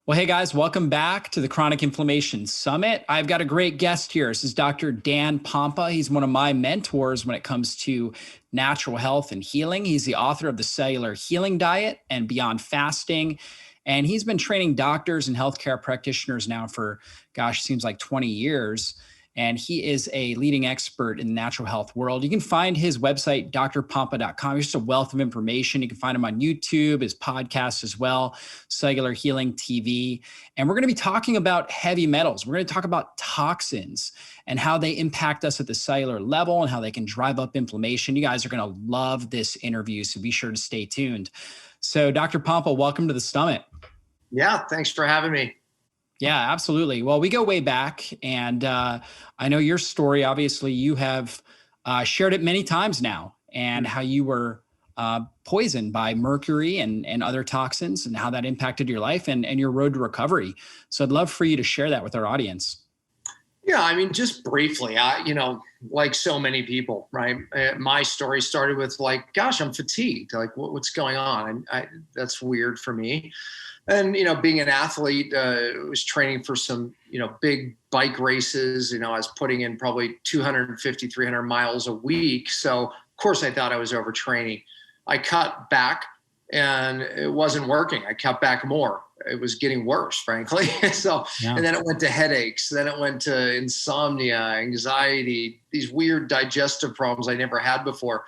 Well, hey guys, welcome back to the Chronic Inflammation Summit. I've got a great guest here. This is Dr. Dan Pompa. He's one of my mentors when it comes to natural health and healing. He's the author of the Cellular Healing Diet and Beyond Fasting. And he's been training doctors and healthcare practitioners now for, seems like 20 years. And he is a leading expert in the natural health world. You can find his website, drpompa.com. He's just a wealth of information. You can find him on YouTube, his podcast as well, Cellular Healing TV. And we're going to be talking about heavy metals. We're going to talk about toxins and how they impact us at the cellular level and how they can drive up inflammation. You guys are going to love this interview, so be sure to stay tuned. So Dr. Pompa, welcome to the Summit. Yeah, thanks for having me. Yeah, absolutely. Well, we go way back, and I know your story. Obviously, you have shared it many times now, and how you were poisoned by mercury and other toxins, and how that impacted your life and your road to recovery. So I'd love for you to share that with our audience. Yeah, I mean, just briefly, like so many people, right? My story started with I'm fatigued. What's going on? And that's weird for me. And, being an athlete, was training for some, big bike races. I was putting in probably 250, 300 miles a week. So, of course, I thought I was overtraining. I cut back and it wasn't working. I cut back more. It was getting worse, frankly. And then it went to headaches. Then it went to insomnia, anxiety, these weird digestive problems I never had before.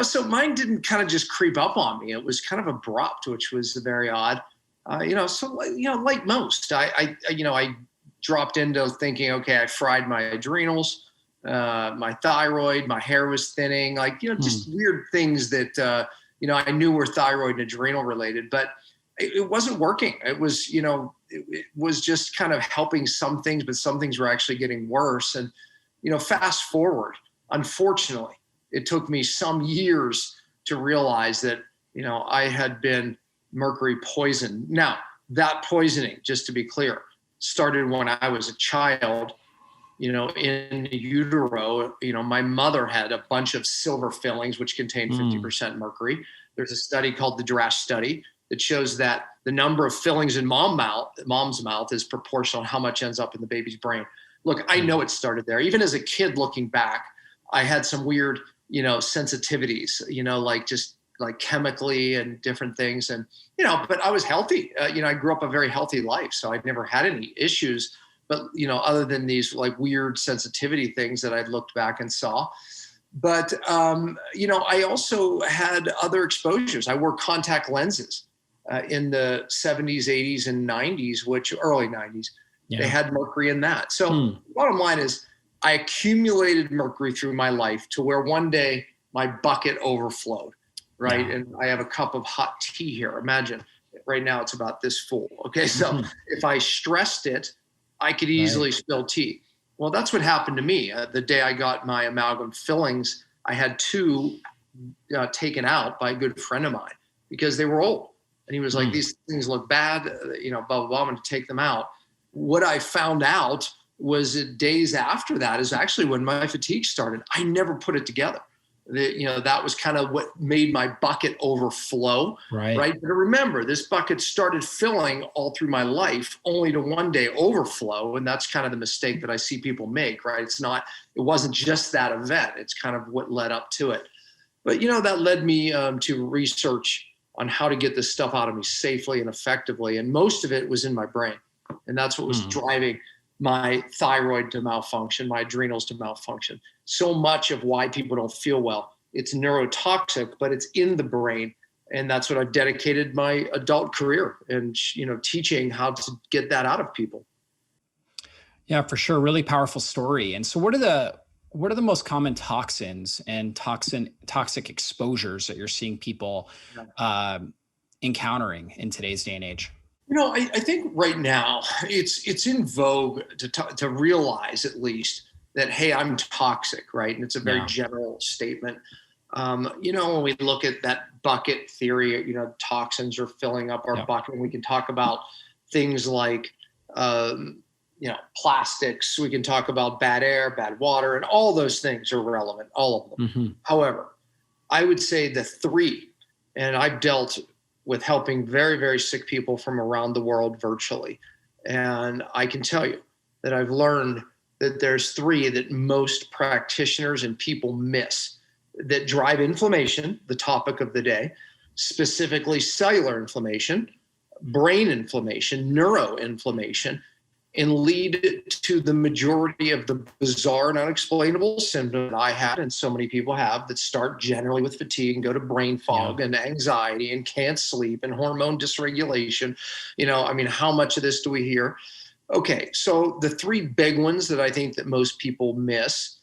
So mine didn't kind of just creep up on me. It was kind of abrupt, which was very odd. Like most, I dropped into thinking, okay, I fried my adrenals, my thyroid, my hair was thinning, just weird things that, I knew were thyroid and adrenal related, but it wasn't working. It was, it was just kind of helping some things, but some things were actually getting worse. And, fast forward, unfortunately, it took me some years to realize that, I had been mercury poison. Now, that poisoning, just to be clear, started when I was a child, in utero. My mother had a bunch of silver fillings, which contained 50% mercury. There's a study called the DRASH study that shows that the number of fillings in mom's mouth is proportional to how much ends up in the baby's brain. Look, I know it started there. Even as a kid looking back, I had some weird, sensitivities, like chemically and different things. And, but I was healthy. I grew up a very healthy life. So I never had any issues, but, other than these weird sensitivity things that I looked back and saw. But, I also had other exposures. I wore contact lenses in the 70s, 80s, and 90s, which early 90s, they had mercury in that. So bottom line is I accumulated mercury through my life to where one day my bucket overflowed. Right. Yeah. And I have a cup of hot tea here. Imagine right now it's about this full. Okay. So if I stressed it, I could easily spill tea. Well, that's what happened to me. The day I got my amalgam fillings, I had two taken out by a good friend of mine because they were old. And he was like, these things look bad, blah, blah, blah, I'm going to take them out. What I found out was days after that is actually when my fatigue started. I never put it together. That was kind of what made my bucket overflow. Right. But remember, this bucket started filling all through my life only to one day overflow. And that's kind of the mistake that I see people make, right? It wasn't just that event. It's kind of what led up to it. But, that led me to research on how to get this stuff out of me safely and effectively. And most of it was in my brain. And that's what was driving my thyroid to malfunction, my adrenals to malfunction. So much of why people don't feel well, it's neurotoxic, but it's in the brain. And that's what I've dedicated my adult career and, teaching how to get that out of people. Yeah, for sure. Really powerful story. And so what are the most common toxins and toxic exposures that you're seeing people encountering in today's day and age? I think right now it's in vogue to realize at least that, hey, I'm toxic, right? And it's a very general statement. When we look at that bucket theory, toxins are filling up our bucket. And we can talk about things like, plastics. We can talk about bad air, bad water, and all those things are relevant, all of them. However, I would say the three, and I've dealt with helping very, very sick people from around the world virtually. And I can tell you that I've learned that there's three that most practitioners and people miss that drive inflammation, the topic of the day, specifically cellular inflammation, brain inflammation, neuroinflammation, and lead to the majority of the bizarre and unexplainable symptoms that I had and so many people have that start generally with fatigue and go to brain fog and anxiety and can't sleep and hormone dysregulation. I mean, how much of this do we hear? Okay, so the three big ones that I think that most people miss,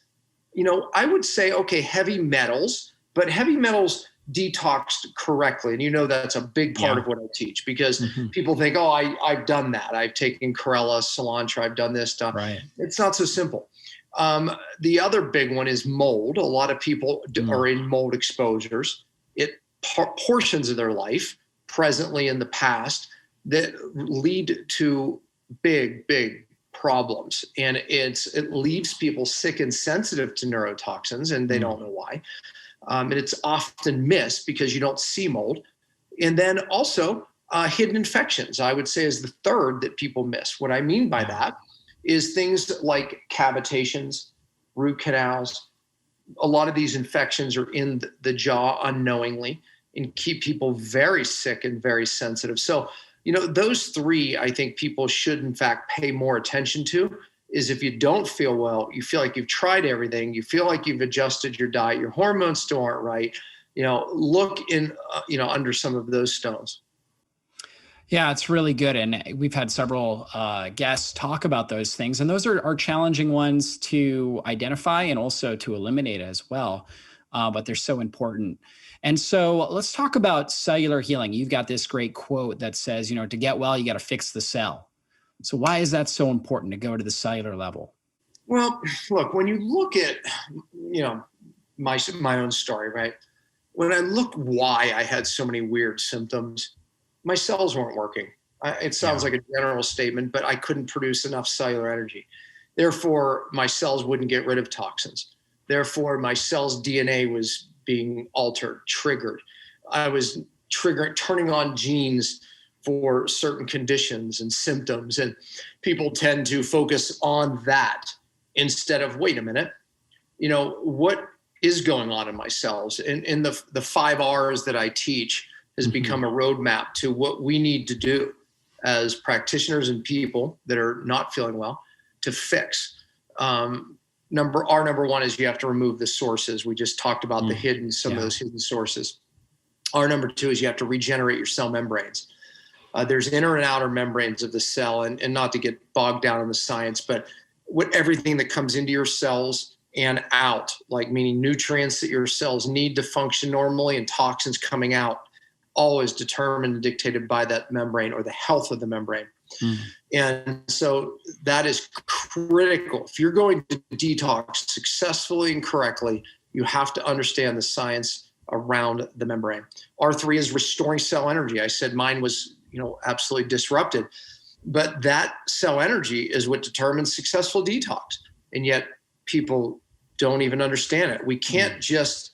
I would say, okay, heavy metals, but heavy metals detoxed correctly. And that's a big part of what I teach, because people think, oh, I've done that. I've taken chlorella, cilantro, I've done this stuff. Right. It's not so simple. The other big one is mold. A lot of people are in mold exposures. It portions of their life, presently in the past, that lead to big problems. And it leaves people sick and sensitive to neurotoxins, and they don't know why. And it's often missed because you don't see mold. And then also hidden infections, I would say, is the third that people miss. What I mean by that is things like cavitations, root canals. A lot of these infections are in the jaw unknowingly and keep people very sick and very sensitive. So, those three, I think people should, in fact, pay more attention to. Is if you don't feel well, you feel like you've tried everything, you feel like you've adjusted your diet, your hormones still aren't right, look in, under some of those stones. Yeah, it's really good. And we've had several guests talk about those things. And those are challenging ones to identify and also to eliminate as well. But they're so important. And so let's talk about cellular healing. You've got this great quote that says, to get well, you got to fix the cell. So why is that so important to go to the cellular level? Well, look, when you look at, my own story, right? When I look why I had so many weird symptoms, my cells weren't working. It sounds like a general statement, but I couldn't produce enough cellular energy. Therefore, my cells wouldn't get rid of toxins. Therefore, my cells' DNA was being altered, triggered. I was turning on genes for certain conditions and symptoms. And people tend to focus on that instead of, wait a minute, what is going on in my cells? And the 5 R's that I teach has become a roadmap to what we need to do as practitioners and people that are not feeling well to fix. Number one is you have to remove the sources. We just talked about some of those hidden sources. Number 2 is you have to regenerate your cell membranes. There's inner and outer membranes of the cell, and not to get bogged down in the science, but everything that comes into your cells and out, like meaning nutrients that your cells need to function normally and toxins coming out, all is determined and dictated by that membrane or the health of the membrane. And so that is critical. If you're going to detox successfully and correctly, you have to understand the science around the membrane. R3 is restoring cell energy. I said mine was, absolutely disrupted, but that cell energy is what determines successful detox. And yet people don't even understand it. We can't just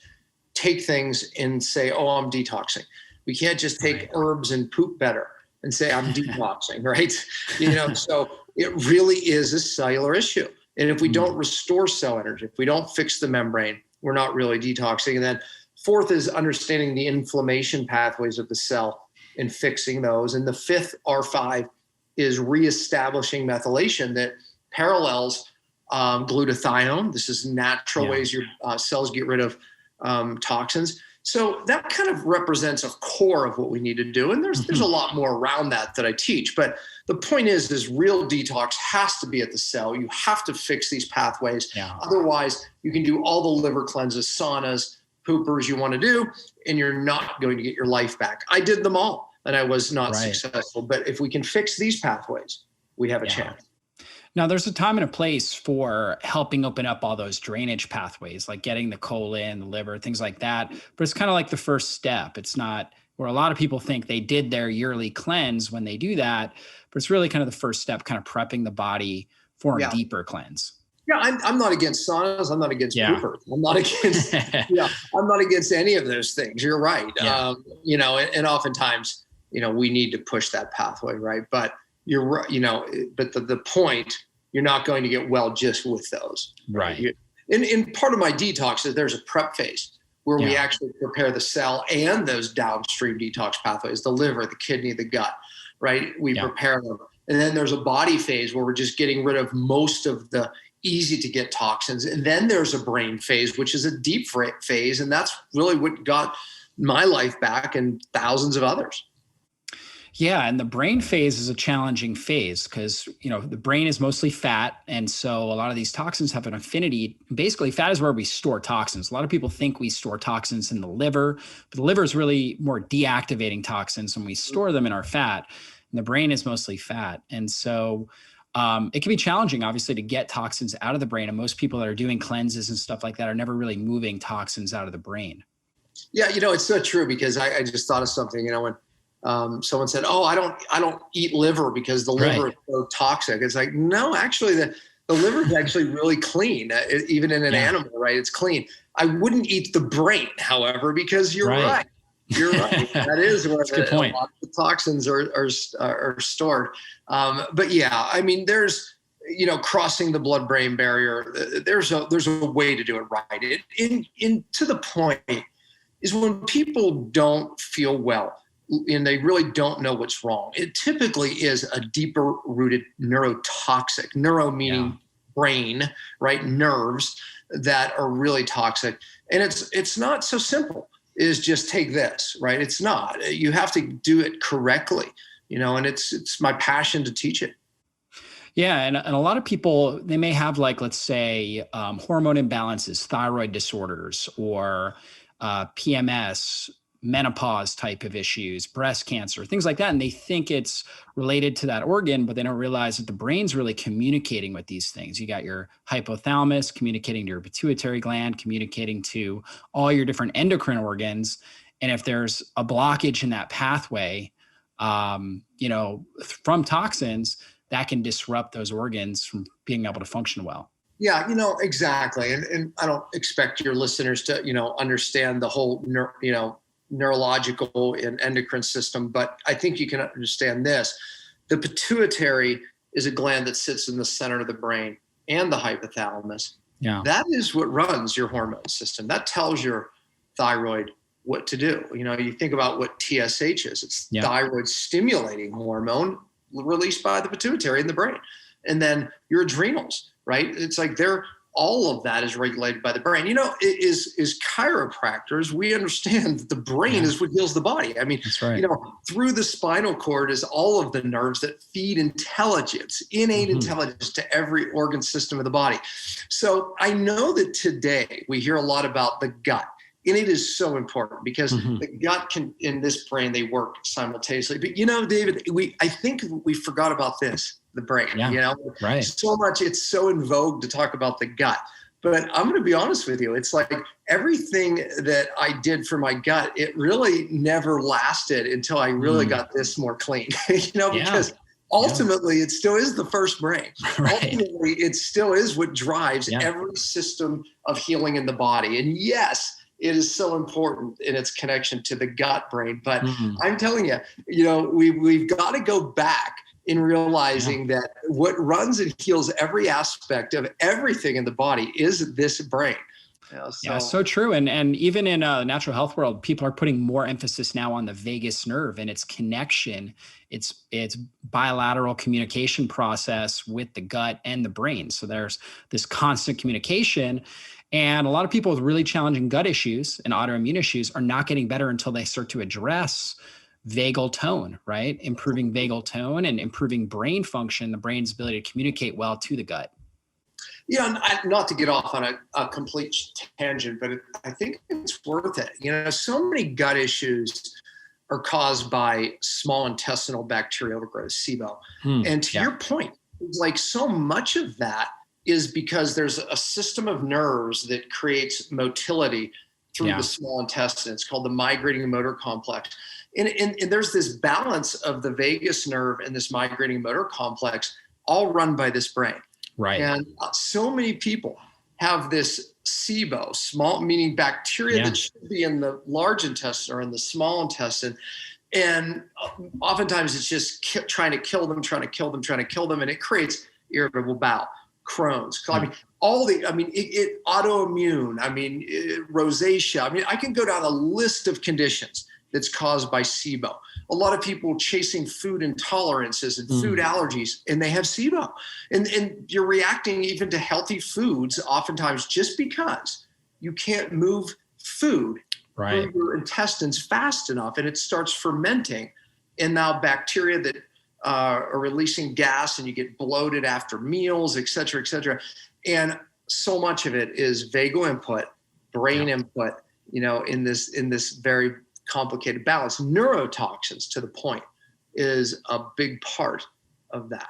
take things and say, oh, I'm detoxing. We can't just take herbs and poop better and say I'm detoxing, right? So it really is a cellular issue. And if we don't restore cell energy, if we don't fix the membrane, we're not really detoxing. And then 4th is understanding the inflammation pathways of the cell and fixing those. And the 5th, R5, is reestablishing methylation that parallels glutathione. This is natural ways your cells get rid of toxins. So that kind of represents a core of what we need to do. And there's a lot more around that I teach. But the point is real detox has to be at the cell. You have to fix these pathways. Yeah. Otherwise, you can do all the liver cleanses, saunas, poopers you want to do, and you're not going to get your life back. I did them all, and I was not successful. But if we can fix these pathways, we have a chance. Now, there's a time and a place for helping open up all those drainage pathways, like getting the colon, the liver, things like that. But it's kind of like the first step. It's not where a lot of people think they did their yearly cleanse when they do that, but it's really kind of the first step, kind of prepping the body for a deeper cleanse. Yeah, I'm not against saunas. I'm not against Yeah. poopers. I'm not against, I'm not against any of those things. You're right. Yeah. And oftentimes, we need to push that pathway, right? But you're right, but the point, you're not going to get well just with those. Right. In part of my detox is there's a prep phase where we Yeah. actually prepare the cell and those downstream detox pathways, the liver, the kidney, the gut, right? We prepare them. And then there's a body phase where we're just getting rid of most of the easy to get toxins. And then there's a brain phase, which is a deep phase. And that's really what got my life back and thousands of others. Yeah. And the brain phase is a challenging phase because, the brain is mostly fat. And so a lot of these toxins have an affinity. Basically, fat is where we store toxins. A lot of people think we store toxins in the liver, but the liver is really more deactivating toxins when we store them in our fat. And the brain is mostly fat. And so it can be challenging, obviously, to get toxins out of the brain. And most people that are doing cleanses and stuff like that are never really moving toxins out of the brain. Yeah, it's so true because I just thought of something, when someone said, "Oh, I don't eat liver because the liver is so toxic." It's like, no, actually the liver is actually really clean, even in an animal, right? It's clean. I wouldn't eat the brain, however, because you're right. You're right. That is where a lot of the toxins are stored. But yeah, I mean, there's, crossing the blood-brain barrier. There's a way to do it right. To the point is when people don't feel well and they really don't know what's wrong. It typically is a deeper rooted neurotoxic, neuro meaning brain, right? Nerves that are really toxic. And it's not so simple. Is just take this, right? It's not. You have to do it correctly, and it's my passion to teach it. Yeah. And a lot of people, they may have let's say hormone imbalances, thyroid disorders, or PMS, menopause type of issues, breast cancer, things like that. And they think it's related to that organ, but they don't realize that the brain's really communicating with these things. You got your hypothalamus communicating to your pituitary gland, communicating to all your different endocrine organs. And if there's a blockage in that pathway, from toxins, that can disrupt those organs from being able to function well. Yeah, exactly. And I don't expect your listeners to, understand the whole, neurological and endocrine system, but I think you can understand this. The pituitary is a gland that sits in the center of the brain, and the hypothalamus. Yeah. That is what runs your hormone system. That tells your thyroid what to do. You think about what TSH is. It's thyroid stimulating hormone released by the pituitary in the brain. And then your adrenals, right? It's like all of that is regulated by the brain. As chiropractors, we understand that the brain is what heals the body. I mean, that's right. Through the spinal cord is all of the nerves that feed intelligence, innate intelligence to every organ system of the body. So I know that today we hear a lot about the gut. And it is so important because the gut can, in this brain, they work simultaneously. But David, I think we forgot about this, the brain. Right. So much, it's so in vogue to talk about the gut. But I'm going to be honest with you. It's like everything that I did for my gut, it really never lasted until I really got this more clean. Because ultimately it still is the first brain. Right. Ultimately, it still is what drives every system of healing in the body. And yes, it is so important in its connection to the gut brain. But I'm telling you, we've got to go back in realizing that what runs and heals every aspect of everything in the body is this brain. So true. And even in a natural health world, people are putting more emphasis now on the vagus nerve and its connection, its bilateral communication process with the gut and the brain. So there's this constant communication. And a lot of people with really challenging gut issues and autoimmune issues are not getting better until they start to address vagal tone, right? Improving vagal tone and improving brain function, the brain's ability to communicate well to the gut. Not to get off on a complete tangent, but I think it's worth it. So many gut issues are caused by small intestinal bacterial overgrowth, SIBO. And to your point, like so much of that is because there's a system of nerves that creates motility through the small intestine. It's called the migrating motor complex. And there's this balance of the vagus nerve and this migrating motor complex all run by this brain. Right. And so many people have this SIBO, small, meaning bacteria that should be in the large intestine or in the small intestine. And oftentimes it's just trying to kill them. And it creates irritable bowel, Crohn's. Autoimmune, rosacea. I can go down a list of conditions that's caused by SIBO. A lot of people chasing food intolerances and food allergies, and they have SIBO. And you're reacting even to healthy foods, oftentimes just because you can't move food through your intestines fast enough, and it starts fermenting. And now bacteria that are releasing gas, and you get bloated after meals, et cetera, et cetera. And so much of it is vagal input, brain input, in this very complicated balance. Neurotoxins, to the point, is a big part of that.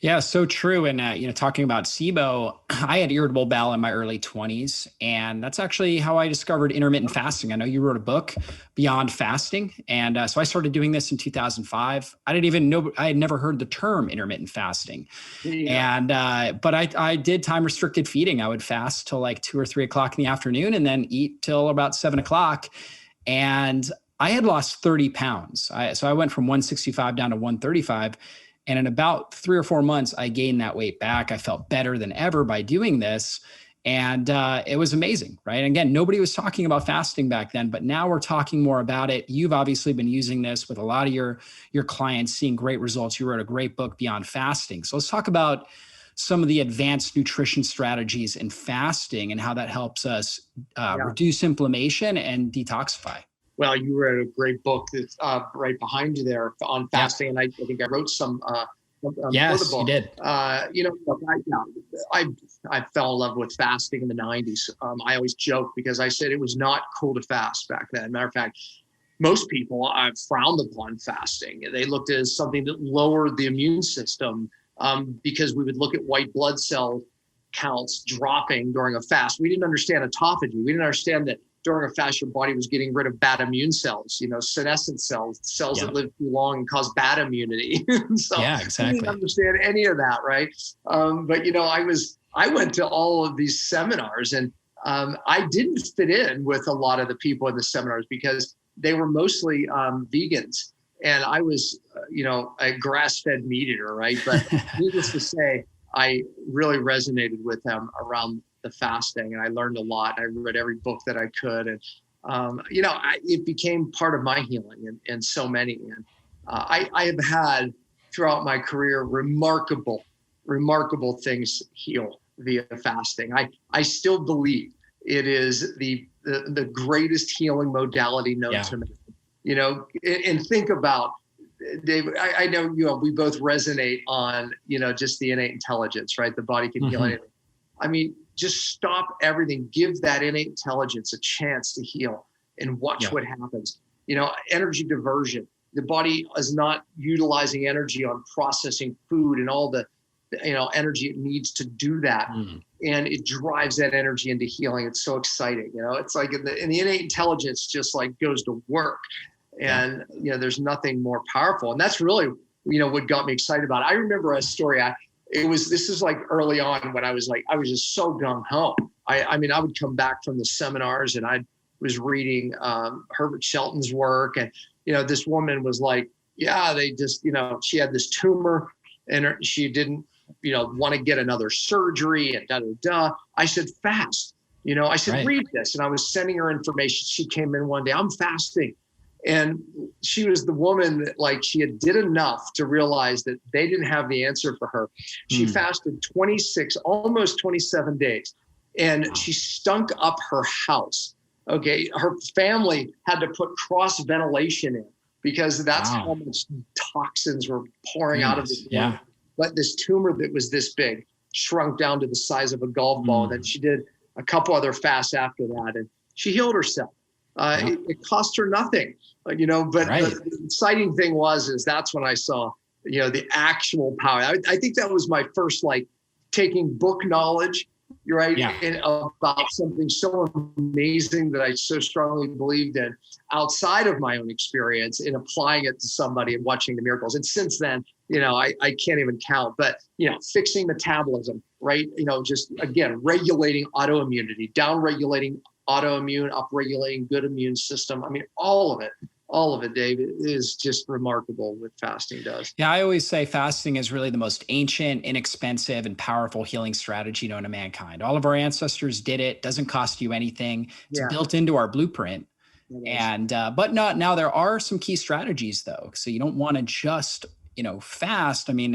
Yeah, so true. And, talking about SIBO, I had irritable bowel in my early 20s, and that's actually how I discovered intermittent fasting. I know you wrote a book, Beyond Fasting. And so I started doing this in 2005. I didn't even know, I had never heard the term intermittent fasting. And, but I did time restricted feeding. I would fast till like 2 or 3 o'clock in the afternoon and then eat till about 7 o'clock. And I had lost 30 pounds. So I went from 165 down to 135. And in about 3 or 4 months, I gained that weight back. I felt better than ever by doing this. And it was amazing, right? And again, nobody was talking about fasting back then, but now we're talking more about it. You've obviously been using this with a lot of your clients, seeing great results. You wrote a great book, Beyond Fasting. So let's talk about some of the advanced nutrition strategies in fasting and how that helps us reduce inflammation and detoxify. Well, you wrote a great book that's right behind you there on fasting, and I think I wrote some. Yes, for the book. You did. I fell in love with fasting in the 90s. I always joke because I said it was not cool to fast back then. Matter of fact, most people frowned upon fasting. They looked at it as something that lowered the immune system because we would look at white blood cell counts dropping during a fast. We didn't understand autophagy. We didn't understand that during a fast, your body was getting rid of bad immune cells, senescent cells that live too long and cause bad immunity. So exactly. I didn't understand any of that, right? But I went to all of these seminars, and I didn't fit in with a lot of the people in the seminars because they were mostly vegans, and I was, a grass-fed meat eater, right? But needless to say, I really resonated with them around the fasting, and I learned a lot. I read every book that I could, and it became part of my healing, and so many. And I have had throughout my career remarkable things heal via fasting. I still believe it is the greatest healing modality known to me. And think about, David, I know we both resonate on just the innate intelligence, right? The body can heal anything. Just stop everything. Give that innate intelligence a chance to heal and watch what happens. Energy diversion. The body is not utilizing energy on processing food and all the, energy it needs to do that. And it drives that energy into healing. It's so exciting. It's like in the innate intelligence just like goes to work. And, there's nothing more powerful. And that's really, what got me excited about it. I remember a story. This is like early on when I was just so gung ho. I would come back from the seminars and I was reading Herbert Shelton's work, and this woman was like, they just she had this tumor and she didn't want to get another surgery and da da da. I said fast. I said read this, and I was sending her information. She came in one day. I'm fasting. And she was the woman that she had did enough to realize that they didn't have the answer for her. She fasted 26, almost 27 days, and she stunk up her house. Okay. Her family had to put cross ventilation in because that's how much toxins were pouring out of this woman. But this tumor that was this big shrunk down to the size of a golf ball. And then she did a couple other fasts after that, and she healed herself. It cost her nothing, but the exciting thing is that's when I saw, the actual power. I think that was my first, taking book knowledge You're right. Yeah. And about something so amazing that I so strongly believed in outside of my own experience in applying it to somebody and watching the miracles. And since then, I can't even count, but, fixing metabolism, right? Just again, regulating autoimmunity, down regulating autoimmune, up regulating good immune system. I mean, all of it, Dave, is just remarkable what fasting does. Yeah, I always say fasting is really the most ancient, inexpensive, and powerful healing strategy known to mankind. All of our ancestors did it. Doesn't cost you anything. It's built into our blueprint. And but not now. There are some key strategies though. So you don't want to just fast. I mean,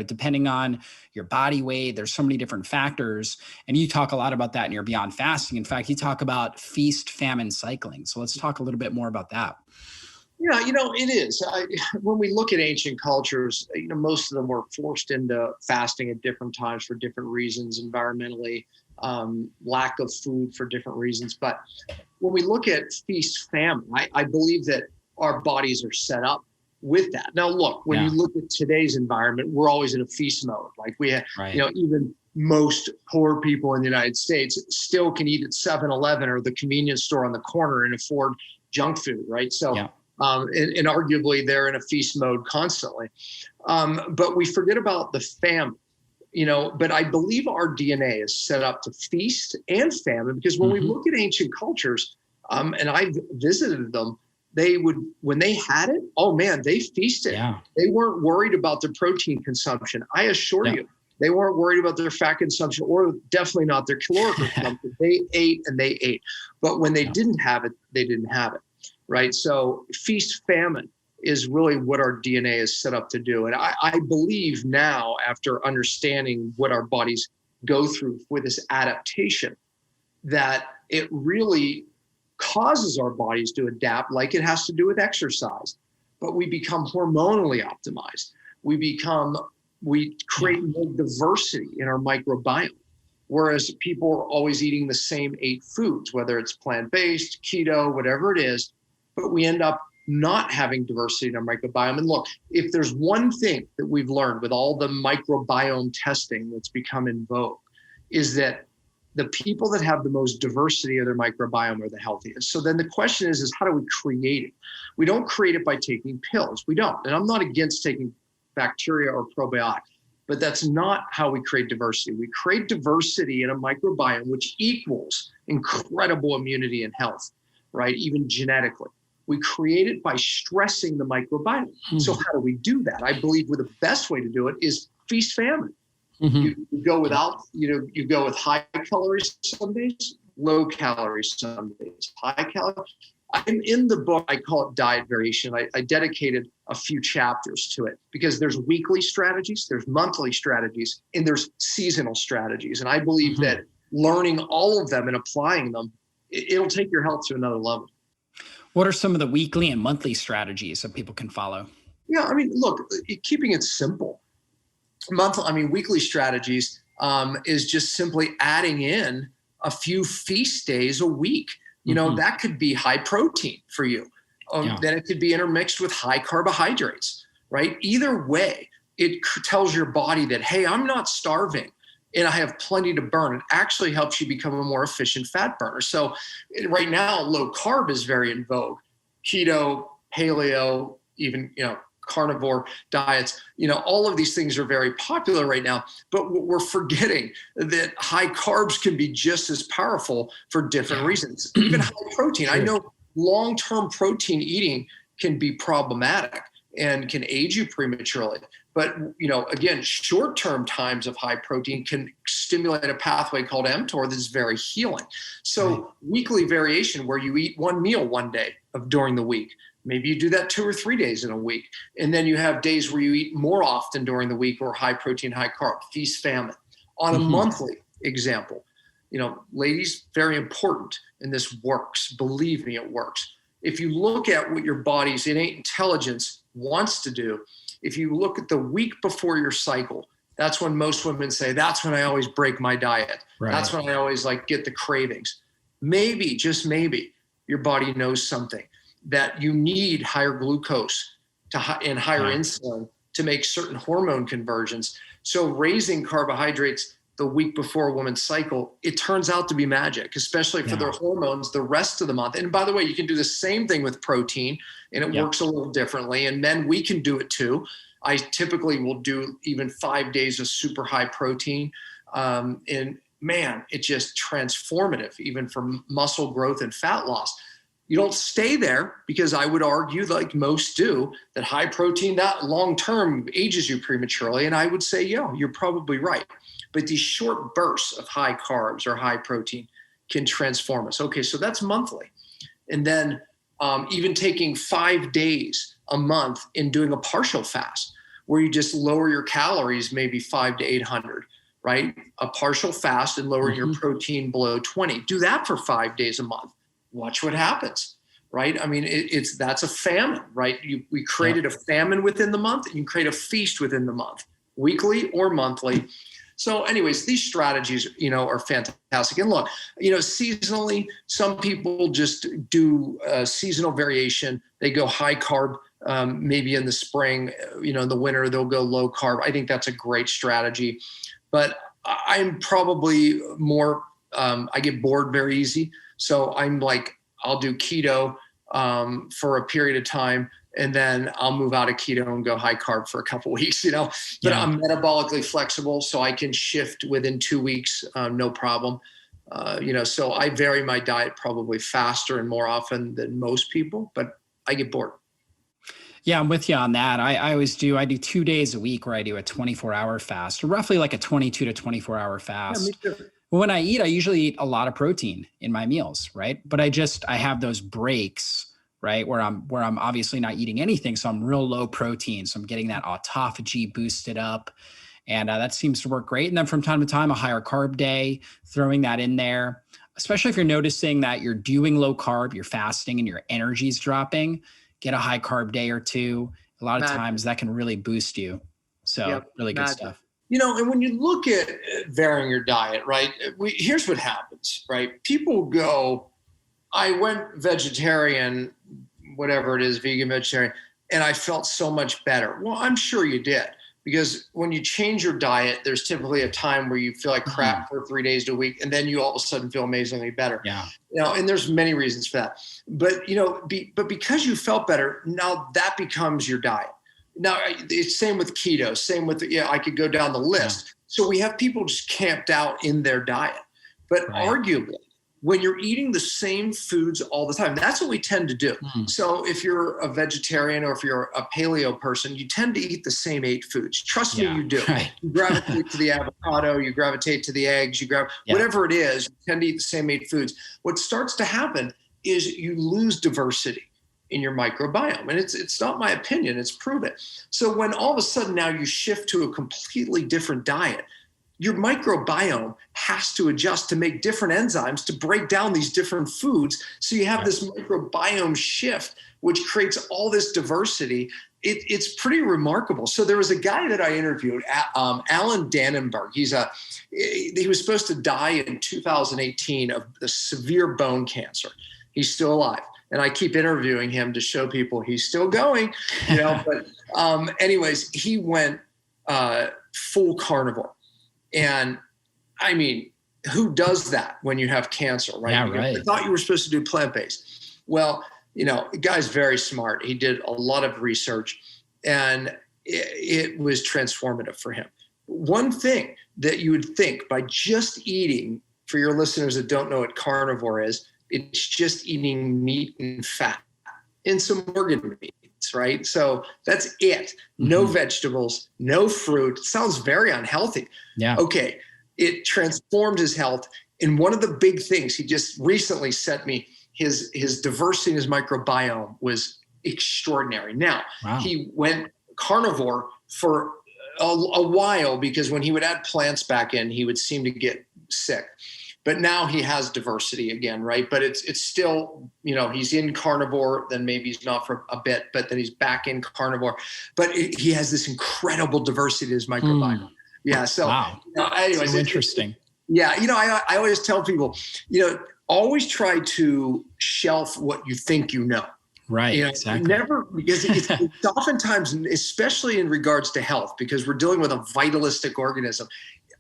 depending on your body weight, there's so many different factors. And you talk a lot about that in your Beyond Fasting. In fact, you talk about feast famine cycling. So let's talk a little bit more about that. Yeah, it is. When we look at ancient cultures, most of them were forced into fasting at different times for different reasons, environmentally, lack of food for different reasons. But when we look at feast famine, I believe that our bodies are set up with that. Now, look, when you look at today's environment, we're always in a feast mode. Like we have, even most poor people in the United States still can eat at 7-Eleven or the convenience store on the corner and afford junk food, right? So, and arguably they're in a feast mode constantly. But we forget about the famine, but I believe our DNA is set up to feast and famine, because when we look at ancient cultures, and I've visited them, when they had it, oh man, they feasted. Yeah. They weren't worried about their protein consumption. I assure you, they weren't worried about their fat consumption, or definitely not their caloric consumption. They ate and they ate. But when they didn't have it, they didn't have it. Right. So feast famine is really what our DNA is set up to do. And I believe now, after understanding what our bodies go through with this adaptation, that it really causes our bodies to adapt like it has to do with exercise. But we become hormonally optimized. We create more diversity in our microbiome. Whereas people are always eating the same 8 foods, whether it's plant-based, keto, whatever it is, but we end up not having diversity in our microbiome. And look, if there's one thing that we've learned with all the microbiome testing that's become in vogue, is that the people that have the most diversity of their microbiome are the healthiest. So then the question is how do we create it? We don't create it by taking pills. We don't. And I'm not against taking bacteria or probiotics, but that's not how we create diversity. We create diversity in a microbiome, which equals incredible immunity and health, right? Even genetically. We create it by stressing the microbiome. So how do we do that? I believe the best way to do it is feast famine. You go without, you go with high calories some days, low calories some days, high calories. I'm in the book, I call it Diet Variation. I dedicated a few chapters to it because there's weekly strategies, there's monthly strategies, and there's seasonal strategies. And I believe that learning all of them and applying them, it'll take your health to another level. What are some of the weekly and monthly strategies that people can follow? Yeah, I mean, look, keeping it simple. Weekly strategies is just simply adding in a few feast days a week. That could be high protein for you. Then it could be intermixed with high carbohydrates, right? Either way, it tells your body that, hey, I'm not starving and I have plenty to burn. It actually helps you become a more efficient fat burner. So right now, low carb is very in vogue. Keto, paleo, even, carnivore diets, all of these things are very popular right now, but we're forgetting that high carbs can be just as powerful for different reasons. Even high protein. I know long-term protein eating can be problematic and can age you prematurely. But, again, short-term times of high protein can stimulate a pathway called mTOR that's very healing. So weekly variation where you eat one meal one day during the week. Maybe you do that 2 or 3 days in a week. And then you have days where you eat more often during the week or high protein, high carb, feast famine. On a monthly example, ladies, very important, and this works. Believe me, it works. If you look at what your body's innate intelligence wants to do, if you look at the week before your cycle, that's when most women say, that's when I always break my diet. Right. That's when I always get the cravings. Maybe, just maybe, your body knows something, that you need higher glucose and higher insulin to make certain hormone conversions. So raising carbohydrates the week before a woman's cycle, it turns out to be magic, especially for their hormones the rest of the month. And by the way, you can do the same thing with protein, and it works a little differently. And men, we can do it too. I typically will do even 5 days of super high protein. And man, it's just transformative, even for muscle growth and fat loss. You don't stay there, because I would argue, like most do, that high protein, that long-term ages you prematurely. And I would say, yeah, you're probably right. But these short bursts of high carbs or high protein can transform us. Okay, so that's monthly. And then even taking 5 days a month and doing a partial fast, where you just lower your calories, maybe 500 to 800, right? A partial fast and lowering your protein below 20. Do that for 5 days a month. Watch what happens, right? I mean, that's a famine, right? We created a famine within the month, and you create a feast within the month, weekly or monthly. So anyways, these strategies, are fantastic. And look, seasonally, some people just do seasonal variation. They go high carb, maybe in the spring, in the winter, they'll go low carb. I think that's a great strategy. But I'm probably more, I get bored very easy. So I'm like, I'll do keto for a period of time, and then I'll move out of keto and go high carb for a couple of weeks, but I'm metabolically flexible, so I can shift within 2 weeks, no problem. So I vary my diet probably faster and more often than most people, but I get bored. Yeah, I'm with you on that. I always do. I do 2 days a week where I do a 24-hour fast, roughly like a 22 to 24-hour fast. Yeah, me too. When I eat, I usually eat a lot of protein in my meals, right? But I have those breaks, right, where I'm obviously not eating anything, so I'm real low protein, so I'm getting that autophagy boosted up, and that seems to work great. And then from time to time, a higher carb day, throwing that in there, especially if you're noticing that you're doing low carb, you're fasting, and your energy's dropping. Get a high carb day or two. A lot of times that can really boost you. So really good stuff. And when you look at varying your diet, right, here's what happens, right? People go, I went vegetarian, whatever it is, vegan, vegetarian, and I felt so much better. Well, I'm sure you did, because when you change your diet, there's typically a time where you feel like crap for 3 days a week, and then you all of a sudden feel amazingly better. Yeah. And there's many reasons for that. But, but because you felt better, now that becomes your diet. Now, it's same with keto, same with, I could go down the list. Yeah. So we have people just camped out in their diet. But arguably, when you're eating the same foods all the time, that's what we tend to do. So if you're a vegetarian or if you're a paleo person, you tend to eat the same 8 foods. Trust me, you do. Right. You gravitate to the avocado, you gravitate to the eggs, whatever it is, you tend to eat the same 8 foods. What starts to happen is you lose diversity in your microbiome. And it's not my opinion, it's proven. So when all of a sudden now you shift to a completely different diet, your microbiome has to adjust to make different enzymes to break down these different foods. So you have this microbiome shift, which creates all this diversity. It's pretty remarkable. So there was a guy that I interviewed, Alan Dannenberg. He was supposed to die in 2018 of the severe bone cancer. He's still alive. And I keep interviewing him to show people he's still going, but anyways, he went full carnivore. And I mean, who does that when you have cancer, right? Yeah, right. I thought you were supposed to do plant-based. Well, the guy's very smart. He did a lot of research, and it was transformative for him. One thing that you would think by just eating, for your listeners that don't know what carnivore is, it's just eating meat and fat and some organ meats, right? So that's it. No vegetables, no fruit. It sounds very unhealthy. Yeah. Okay. It transformed his health. And one of the big things, he just recently sent me, his diversity in his microbiome was extraordinary. Now, he went carnivore for a while, because when he would add plants back in, he would seem to get sick. But now he has diversity again, right? But it's still, he's in carnivore, then maybe he's not for a bit, but then he's back in carnivore. But he has this incredible diversity in his microbiome. Yeah. So, anyways, so interesting. I always tell people, always try to shelf what you think you know. Right. Exactly. Never, because it's oftentimes, especially in regards to health, because we're dealing with a vitalistic organism.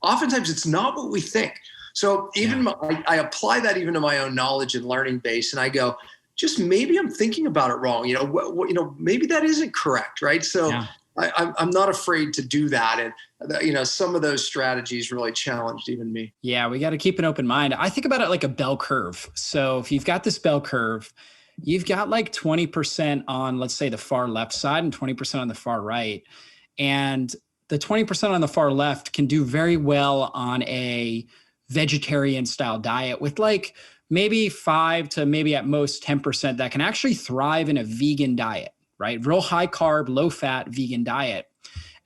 oftentimes it's not what we think. So even I apply that even to my own knowledge and learning base, and I go, just maybe I'm thinking about it wrong. Maybe that isn't correct, right? So I'm not afraid to do that. And, some of those strategies really challenged even me. Yeah, we got to keep an open mind. I think about it like a bell curve. So if you've got this bell curve, you've got like 20% on, let's say, the far left side and 20% on the far right. And the 20% on the far left can do very well on a vegetarian style diet with like maybe 5 to maybe at most 10% that can actually thrive in a vegan diet, right? Real high carb, low fat vegan diet.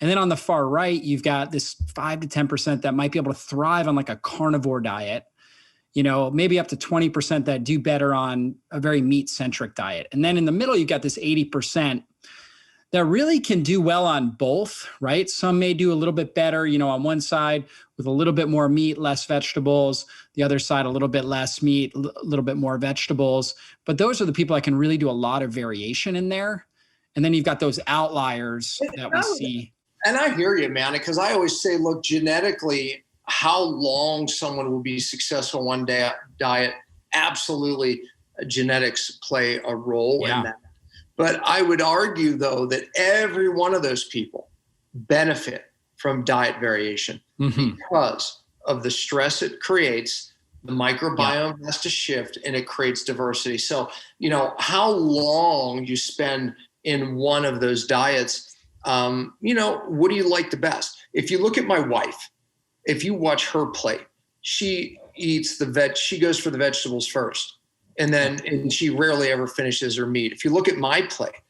And then on the far right, you've got this 5 to 10% that might be able to thrive on like a carnivore diet, maybe up to 20% that do better on a very meat-centric diet. And then in the middle, you've got this 80% that really can do well on both, right? Some may do a little bit better, on one side with a little bit more meat, less vegetables, the other side, a little bit less meat, a little bit more vegetables. But those are the people that can really do a lot of variation in there. And then you've got those outliers that we see. And I hear you, man, because I always say, look, genetically, how long someone will be successful one day diet, absolutely genetics play a role in that. But I would argue, though, that every one of those people benefit from diet variation because of the stress it creates. The microbiome has to shift and it creates diversity. So, how long you spend in one of those diets, what do you like the best? If you look at my wife, if you watch her plate, she eats she goes for the vegetables first. And she rarely ever finishes her meat. If you look at my plate,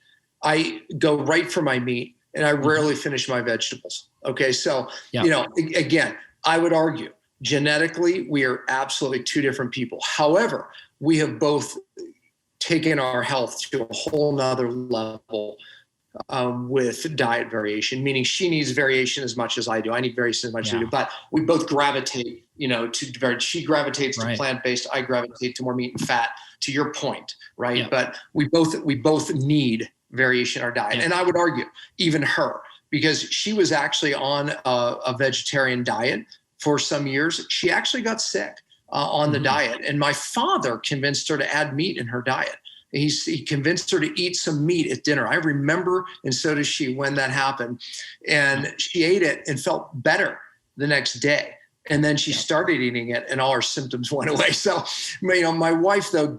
I go right for my meat and I rarely finish my vegetables. Okay. So, again, I would argue genetically, we are absolutely two different people. However, we have both taken our health to a whole nother level with diet variation, meaning she needs variation as much as I do. I need variation as much as I do, but we both gravitate, she gravitates to plant-based, I gravitate to more meat and fat, to your point, right? Yeah. But we both need variation in our diet. Yeah. And I would argue even her, because she was actually on a vegetarian diet for some years. She actually got sick on the diet. And my father convinced her to add meat in her diet. He convinced her to eat some meat at dinner. I remember, and so does she, when that happened. And she ate it and felt better the next day. And then she started eating it and all her symptoms went away. So, my wife, though,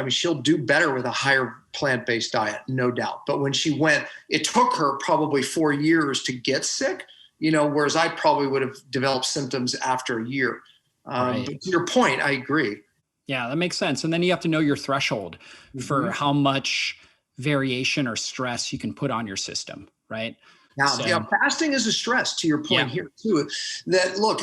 she'll do better with a higher plant-based diet, no doubt. But when she went, it took her probably 4 years to get sick, whereas I probably would have developed symptoms after a year. But to your point, I agree. Yeah, that makes sense. And then you have to know your threshold for how much variation or stress you can put on your system, right? Now, fasting is a stress, to your point here too. That, look,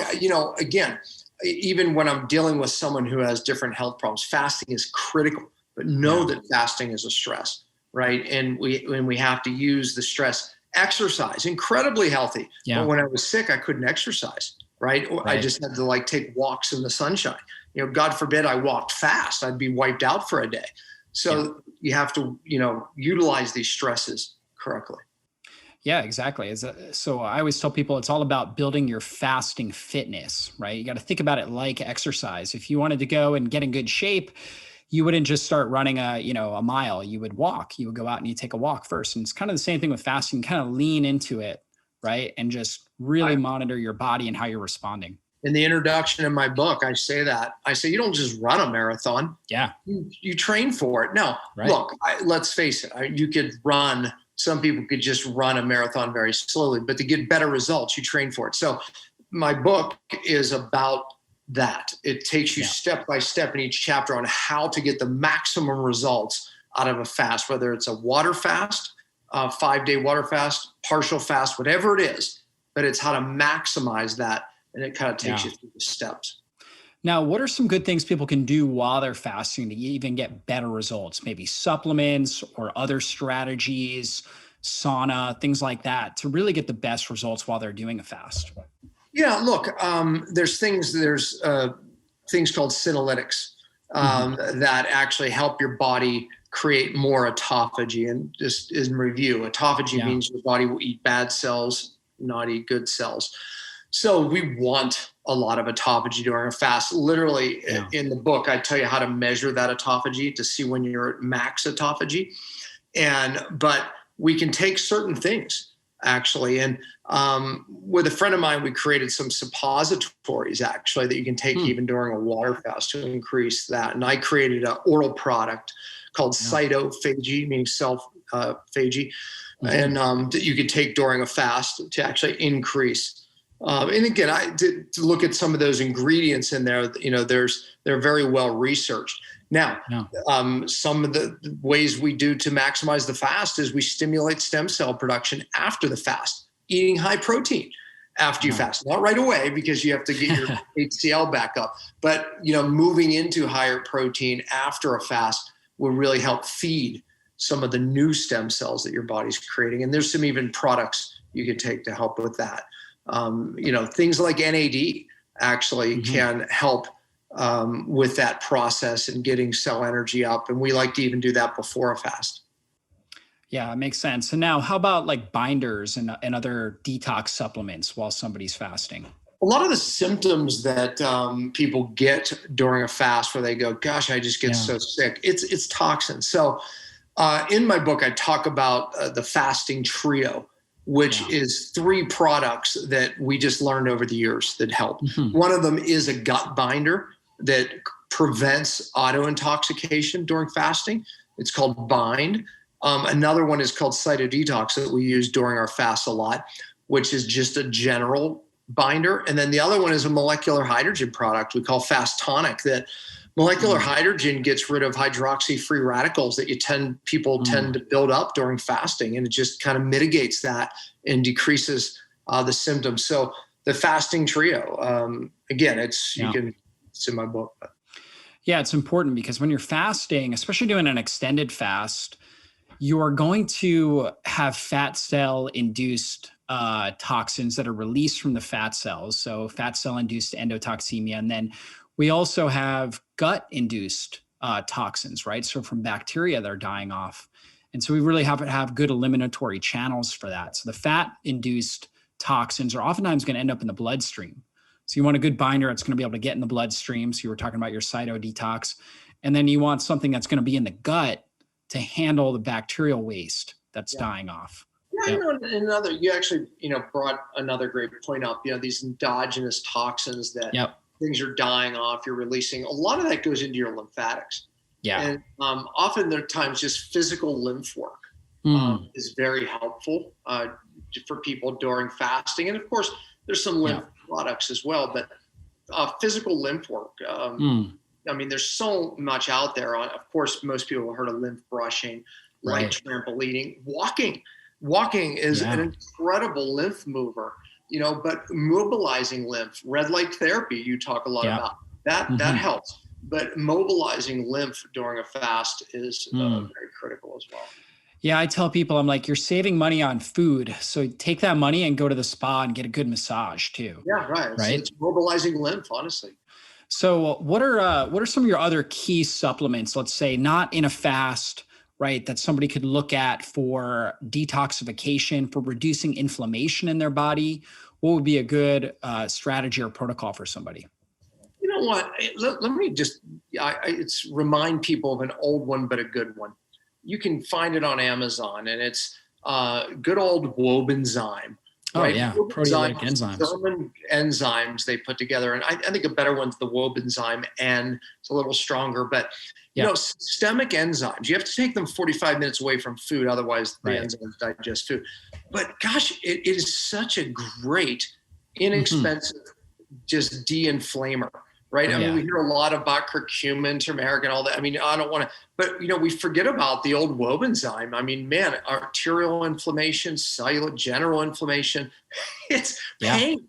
again, even when I'm dealing with someone who has different health problems, fasting is critical. But know that fasting is a stress, right? And we have to use the stress. Exercise, incredibly healthy. Yeah. But when I was sick, I couldn't exercise, right? I just had to take walks in the sunshine. God forbid I walked fast, I'd be wiped out for a day. So you have to, utilize these stresses correctly. Yeah, exactly. So I always tell people it's all about building your fasting fitness, right? You got to think about it like exercise. If you wanted to go and get in good shape, you wouldn't just start running a mile. You would walk. You would go out and you take a walk first. And it's kind of the same thing with fasting. Kind of lean into it, right? And just really monitor your body and how you're responding. In the introduction in my book, I say you don't just run a marathon. Yeah. You train for it. No, look, let's face it. Some people could just run a marathon very slowly, but to get better results, you train for it. So my book is about that. It takes you step by step in each chapter on how to get the maximum results out of a fast, whether it's a water fast, 5-day water fast, partial fast, whatever it is, but it's how to maximize that. And it kind of takes you through the steps. Now, what are some good things people can do while they're fasting to even get better results? Maybe supplements or other strategies, sauna, things like that, to really get the best results while they're doing a fast. Yeah, look, there's things called senolytics that actually help your body create more autophagy. And just in review, autophagy means your body will eat bad cells, not eat good cells. So we want a lot of autophagy during a fast. Literally in the book, I tell you how to measure that autophagy to see when you're at max autophagy. But we can take certain things actually. And with a friend of mine, we created some suppositories actually that you can take even during a water fast to increase that. And I created an oral product called Cytophagy, meaning self-phagy, and that you could take during a fast to actually increase. And again, I did to look at some of those ingredients in there. They're very well researched. Now, some of the ways we do to maximize the fast is we stimulate stem cell production after the fast, eating high protein after you fast, not right away because you have to get your HCl back up, but moving into higher protein after a fast will really help feed some of the new stem cells that your body's creating. And there's some even products you can take to help with that. Things like NAD actually can help with that process and getting cell energy up. And we like to even do that before a fast. Yeah, it makes sense. And now how about like binders and other detox supplements while somebody's fasting? A lot of the symptoms that people get during a fast where they go, gosh, I just get so sick, it's toxins. So in my book, I talk about the fasting trio, which is 3 products that we just learned over the years that help. One of them is a gut binder that prevents auto-intoxication during fasting. It's called Bind. Another one is called Cellular Detox that we use during our fast a lot, which is just a general binder. And then the other one is a molecular hydrogen product we call Fast Tonic. That molecular hydrogen gets rid of hydroxy-free radicals that people tend to build up during fasting, and it just kind of mitigates that and decreases the symptoms. So the fasting trio, again, it's in my book. Yeah, it's important because when you're fasting, especially doing an extended fast, you are going to have fat cell induced toxins that are released from the fat cells. So fat cell induced endotoxemia. And then we also have gut induced toxins, right? So from bacteria that are dying off. And so we really have to have good eliminatory channels for that. So the fat induced toxins are oftentimes going to end up in the bloodstream. So you want a good binder that's going to be able to get in the bloodstream. So you were talking about your Cyto detox. And then you want something that's going to be in the gut to handle the bacterial waste that's dying off. You actually, brought another great point up, these endogenous toxins that things are dying off, you're releasing. A lot of that goes into your lymphatics. Yeah. And often there are times just physical lymph work is very helpful for people during fasting. And of course, there's some lymph products as well, but physical lymph work. There's so much out there. Of course, most people have heard of lymph brushing, light trampolining, walking. Walking is an incredible lymph mover, but mobilizing lymph, red light therapy, you talk a lot about that helps. But mobilizing lymph during a fast is very critical as well. Yeah, I tell people, I'm like, you're saving money on food. So take that money and go to the spa and get a good massage too. Yeah, right. So it's mobilizing lymph, honestly. So what are some of your other key supplements, let's say not in a fast, right, that somebody could look at for detoxification, for reducing inflammation in their body? What would be a good strategy or protocol for somebody? You know what? Let me just remind people of an old one, but a good one. You can find it on Amazon, and it's good old Wobenzyme. Right? Oh, yeah. Proteolytic enzymes. German enzymes they put together. And I think a better one's the Wobenzyme N. It's a little stronger. But, systemic enzymes, you have to take them 45 minutes away from food. Otherwise, the enzymes digest food. But, gosh, it is such a great, inexpensive, just de-inflamer. Right. We hear a lot about curcumin, turmeric, and all that. I don't want to, but we forget about the old Wobenzyme. Arterial inflammation, cellular, general inflammation, it's pain.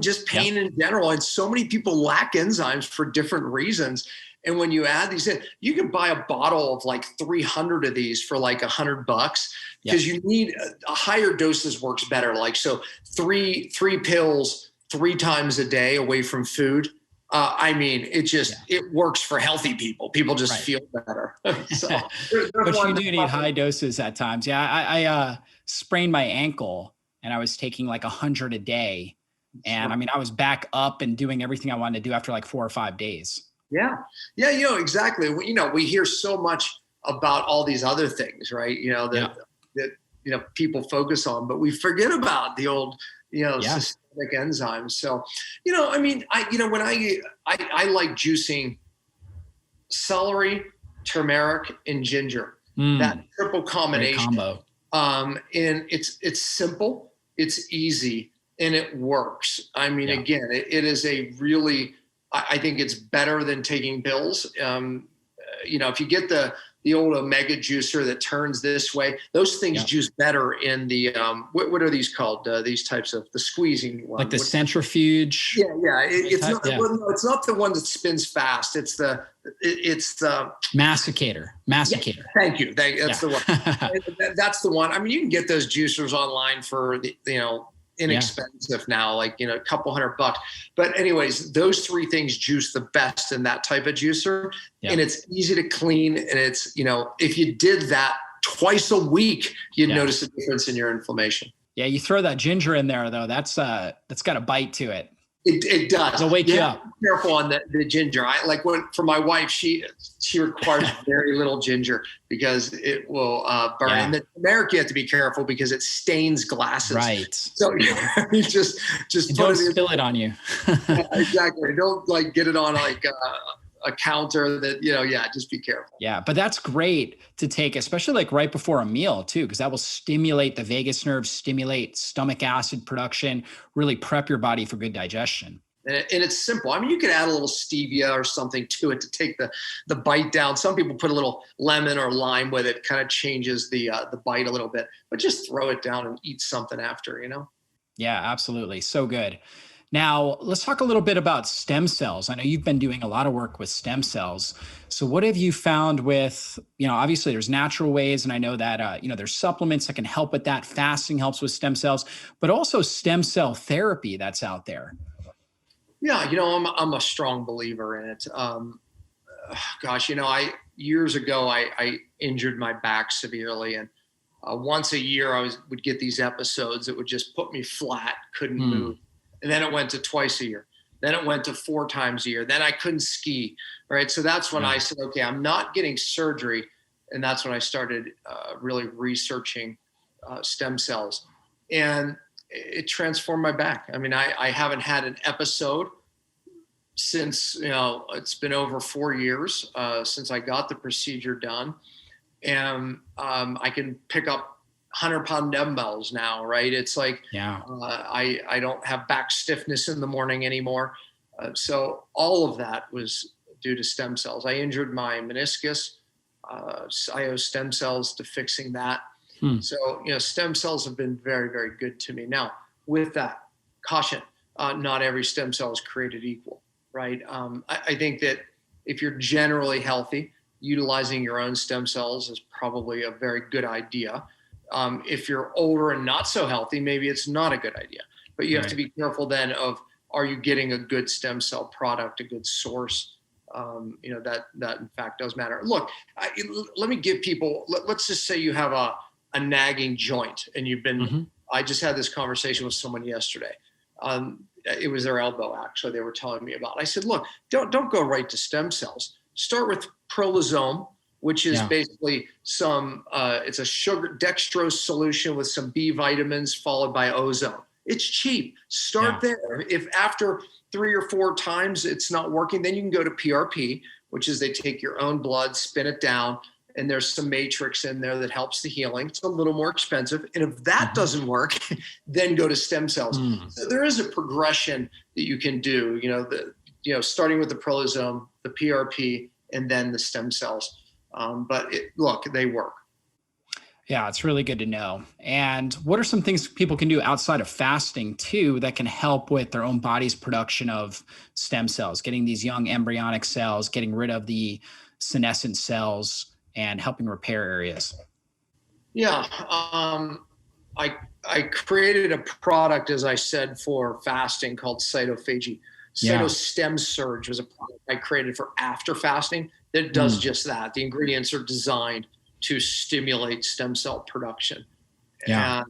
Just pain in general. And so many people lack enzymes for different reasons. And when you add these in, you can buy a bottle of like 300 of these for like $100 because you need a higher doses works better. Like, so three pills 3 times a day away from food. It works for healthy people. People just feel better. So, but you do need high doses at times. Yeah. I sprained my ankle and I was taking like 100 a day. And I mean, I was back up and doing everything I wanted to do after like 4 or 5 days. Yeah. Yeah. Exactly. We hear so much about all these other things, right? That people focus on, but we forget about the old, systemic enzymes. So, I mean, when I like juicing celery, turmeric, and ginger, that triple combination. Great combo. And it's simple, it's easy, and it works. I mean, again, it is a really, I think it's better than taking pills. If you get the old omega juicer that turns this way, those things juice better in the, what are these called? These types of the squeezing one. Like the centrifuge. Yeah. It's not the one that spins fast. It's the masticator. Yeah, thank you. That's the one. That's the one. I mean, you can get those juicers online for inexpensive now, like, a couple $100. But anyways, those three things juice the best in that type of juicer. And it's easy to clean. And it's, if you did that twice a week, you'd notice a difference in your inflammation. Yeah. You throw that ginger in there though. That's got a bite to it. It does. It'll wake you up. Be careful on the ginger. I like for my wife, she requires very little ginger because it will burn. And the turmeric, you have to be careful because it stains glasses. Right. So you just don't spill it on you. Exactly. Don't get it on a counter that, just be careful. Yeah. But that's great to take, especially like right before a meal too, because that will stimulate the vagus nerve, stimulate stomach acid production, really prep your body for good digestion. And it's simple. I mean, you could add a little stevia or something to it to take the bite down. Some people put a little lemon or lime with it, kind of changes the bite a little bit, but just throw it down and eat something after, Yeah, absolutely. So good. Now, let's talk a little bit about stem cells. I know you've been doing a lot of work with stem cells. So what have you found with, obviously there's natural ways, and I know that, there's supplements that can help with that. Fasting helps with stem cells, but also stem cell therapy that's out there. Yeah, I'm a strong believer in it. Years ago, I injured my back severely, and once a year I would get these episodes that would just put me flat, couldn't move. And then it went to twice a year. Then it went to 4 times a year. Then I couldn't ski, right? So that's when I said, okay, I'm not getting surgery. And that's when I started really researching stem cells. And it transformed my back. I mean, I haven't had an episode since, it's been over 4 years since I got the procedure done. And I can pick up 100-pound dumbbells now, right? It's like, I don't have back stiffness in the morning anymore. So all of that was due to stem cells. I injured my meniscus. I owe stem cells to fixing that. So, stem cells have been very, very good to me. Now, with that, caution, not every stem cell is created equal, right? I think that if you're generally healthy, utilizing your own stem cells is probably a very good idea. If you're older and not so healthy, maybe it's not a good idea. But you have to be careful then of, are you getting a good stem cell product, a good source? That in fact does matter. Look, let me give people, let's just say you have a nagging joint and you've been, I just had this conversation with someone yesterday. It was their elbow, actually, they were telling me about. I said, look, don't go right to stem cells. Start with prolozome, which is basically it's a sugar dextrose solution with some B vitamins followed by ozone. It's cheap. Start there. If after 3 or 4 times it's not working, then you can go to PRP, which is they take your own blood, spin it down, and there's some matrix in there that helps the healing. It's a little more expensive. And if that doesn't work, then go to stem cells. So there is a progression that you can do, starting with the prolozome, the PRP, and then the stem cells. But they work. Yeah, it's really good to know. And what are some things people can do outside of fasting too that can help with their own body's production of stem cells, getting these young embryonic cells, getting rid of the senescent cells, and helping repair areas? Yeah, I created a product, as I said, for fasting called Cytophagy. Cytostem Surge was a product I created for after fasting that does just that. The ingredients are designed to stimulate stem cell production. And,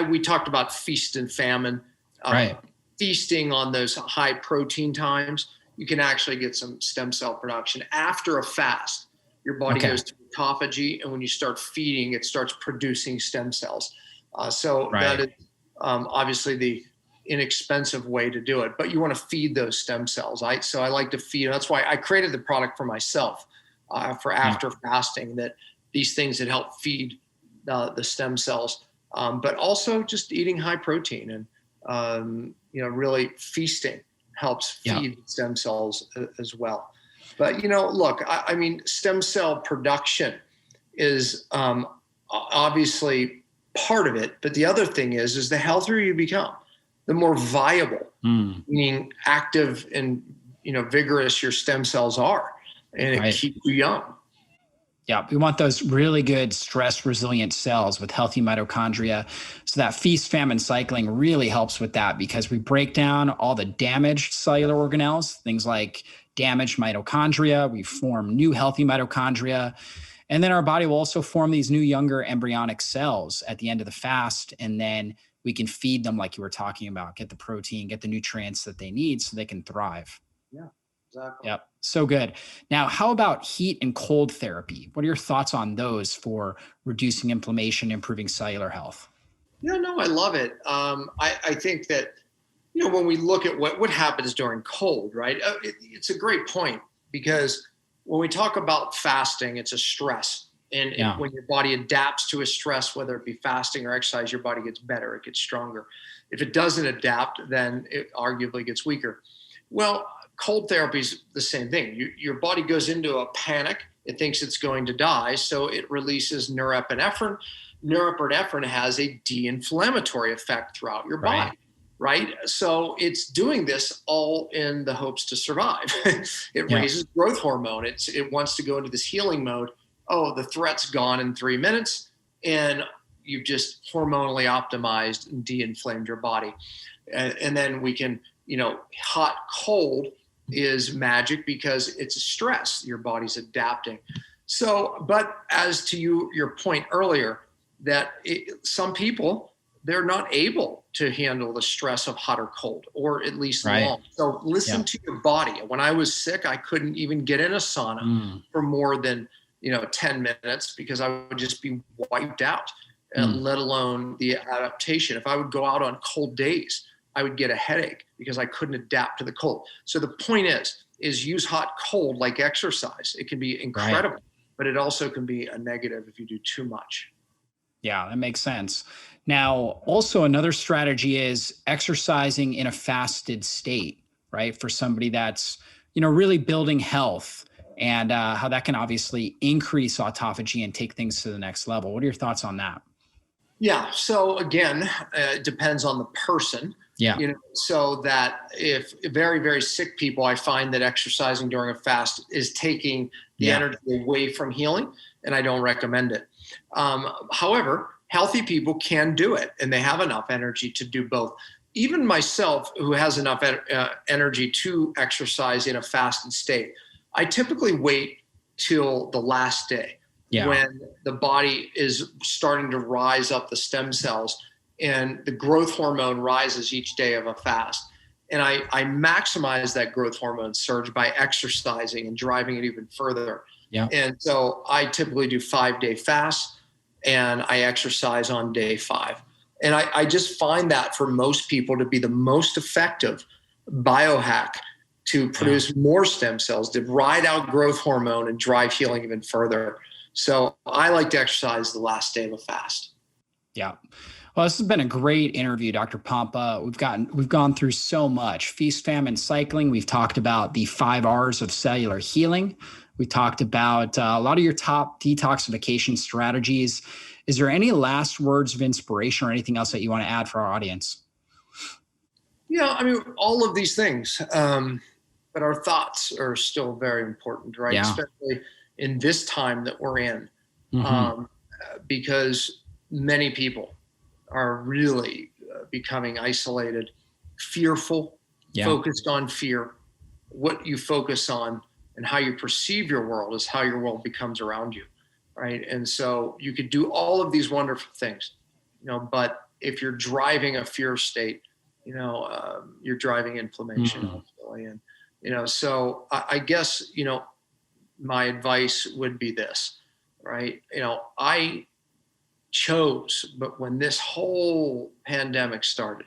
we talked about feast and famine. Right. Feasting on those high protein times, you can actually get some stem cell production. After a fast, your body goes to autophagy, and when you start feeding, it starts producing stem cells. That is obviously the inexpensive way to do it, but you want to feed those stem cells. So I like to feed. That's why I created the product for myself for after fasting, that these things that help feed the stem cells, but also just eating high protein and really feasting helps feed stem cells as well. But look, I mean, stem cell production is obviously part of it, but the other thing is the healthier you become, the more viable, meaning active and vigorous your stem cells are, and it keeps you young. Yeah, we want those really good stress resilient cells with healthy mitochondria. So that feast famine cycling really helps with that, because we break down all the damaged cellular organelles, things like damaged mitochondria. We form new healthy mitochondria. And then our body will also form these new younger embryonic cells at the end of the fast. And then we can feed them like you were talking about, get the protein, get the nutrients that they need so they can thrive. Yeah, exactly. Yep. So good. Now, how about heat and cold therapy? What are your thoughts on those for reducing inflammation, improving cellular health? Yeah, no, I love it. I think that, when we look at what happens during cold, right? It's a great point, because when we talk about fasting, it's a stress. And when your body adapts to a stress, whether it be fasting or exercise, your body gets better, it gets stronger. If it doesn't adapt, then it arguably gets weaker. Well, cold therapy is the same thing. Your body goes into a panic. It thinks it's going to die, so it releases norepinephrine. Norepinephrine has a de-inflammatory effect throughout your body, right? So it's doing this all in the hopes to survive. It raises growth hormone. It wants to go into this healing mode. Oh, the threat's gone in 3 minutes, and you've just hormonally optimized and de-inflamed your body. And then we can, hot, cold is magic because it's a stress. Your body's adapting. So, but as to your point earlier, that some people, they're not able to handle the stress of hot or cold, or at least long. So listen to your body. When I was sick, I couldn't even get in a sauna for more than 10 minutes, because I would just be wiped out, let alone the adaptation. If I would go out on cold days, I would get a headache because I couldn't adapt to the cold. So the point is use hot, cold like exercise. It can be incredible, but it also can be a negative if you do too much. Yeah, that makes sense. Now, also another strategy is exercising in a fasted state, right? For somebody that's, really building health, and how that can obviously increase autophagy and take things to the next level. What are your thoughts on that? Yeah. So again, it depends on the person. Yeah. So that if very, very sick people, I find that exercising during a fast is taking the energy away from healing, and I don't recommend it. However, healthy people can do it, and they have enough energy to do both. Even myself, who has enough energy to exercise in a fasted state, I typically wait till the last day when the body is starting to rise up the stem cells, and the growth hormone rises each day of a fast. And I maximize that growth hormone surge by exercising and driving it even further. Yeah. And so I typically do 5-day fasts, and I exercise on day 5. And I just find that for most people to be the most effective biohack to produce more stem cells, to ride out growth hormone and drive healing even further. So I like to exercise the last day of a fast. Yeah. Well, this has been a great interview, Dr. Pompa. We've gone through so much: feast, famine, cycling. We've talked about the 5 R's of cellular healing. We talked about a lot of your top detoxification strategies. Is there any last words of inspiration or anything else that you want to add for our audience? Yeah, I mean, all of these things, but our thoughts are still very important, right? Yeah. Especially in this time that we're in, because many people are really becoming isolated, fearful, focused on fear. What you focus on and how you perceive your world is how your world becomes around you, right? And so you could do all of these wonderful things, but if you're driving a fear state, you're driving inflammation ultimately. And, so I guess, my advice would be this, right? I chose, but when this whole pandemic started,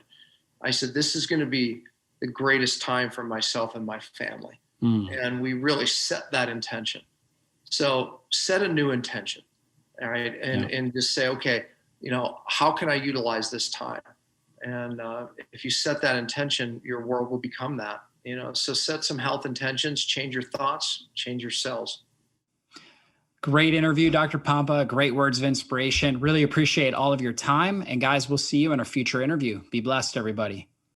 I said, this is going to be the greatest time for myself and my family. And we really set that intention. So set a new intention. All right. And just say, okay, how can I utilize this time? And if you set that intention, your world will become that, so set some health intentions, change your thoughts, change your cells. Great interview, Dr. Pompa. Great words of inspiration. Really appreciate all of your time. And guys, we'll see you in our future interview. Be blessed, everybody.